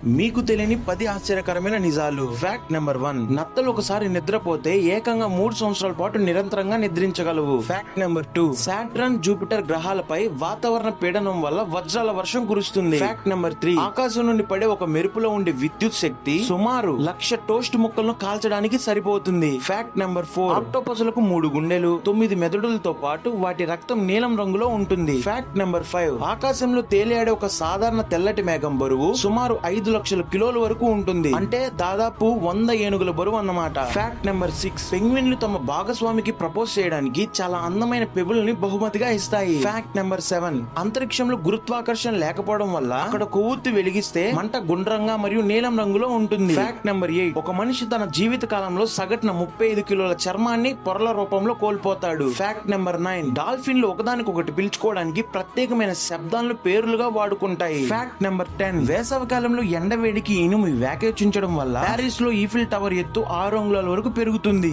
మీకు తెలియని 10 ఆశ్చర్యకరమైన నిజాలు. ఫ్యాక్ట్ నెంబర్ 1, నత్తలు ఒకసారి నిద్రపోతే ఏకంగా 3 సంవత్సరాల పాటు నిరంతరంగా నిద్రించగలవు. ఫ్యాక్ట్ నెంబర్ 2, సాటర్న్, జూపిటర్ గ్రహాలపై వాతావరణ పీడనం వల్ల వజ్రాల వర్షం కురుస్తుంది. ఫ్యాక్ట్ నెంబర్ 3, ఆకాశం నుండి పడే ఒక మెరుపులో ఉండే విద్యుత్ శక్తి సుమారు 1,00,000 టోస్ట్ ముక్కలను కాల్చడానికి సరిపోతుంది. ఫ్యాక్ట్ నెంబర్ 4, ఆక్టోపస్లకు 3 గుండెలు, 9 మెదడులతో పాటు వాటి రక్తం నీలం రంగులో ఉంటుంది. ఫ్యాక్ట్ నెంబర్ 5, ఆకాశంలో తేలియాడే ఒక సాధారణ తెల్లటి మేఘం బరువు సుమారు 5,00,000 కిలోల వరకు ఉంటుంది. అంటే దాదాపు 100 ఏనుగుల బరువు అన్నమాట. ఫ్యాక్ట్ నెంబర్ 6, పెంగ్విన్లు తమ భాగస్వామికి ప్రపోజ్ చేయడానికి చాలా అందమైన పెబుల్ని బహుమతిగా ఇస్తాయి. ఫ్యాక్ట్ నెంబర్ 7, అంతరిక్షంలో గురుత్వాకర్షణ లేకపోవడం వల్ల అక్కడ కొవ్వొత్తి వెలిగిస్తే మంట గుండ్రంగా మరియు నీలం రంగులో ఉంటుంది. ఫ్యాక్ట్ నెంబర్ 8, ఒక మనిషి తన జీవిత కాలంలో సగటున 35 కిలోల చర్మాన్ని పొరల రూపంలో కోల్పోతాడు. ఫ్యాక్ట్ నెంబర్ 9, డాల్ఫిన్లు ఒకదానికొకటి పిలుచుకోవడానికి ప్రత్యేకమైన శబ్దాలను పేర్లుగా వాడుకుంటాయి. ఫ్యాక్ట్ నెంబర్ 10, వేసవి కాలంలో ఎండవేడికి ఇనుము వ్యాకేచించడం వల్ల ప్యారిస్ లో ఈఫిల్ టవర్ ఎత్తు 6 అంగుళాల వరకు పెరుగుతుంది.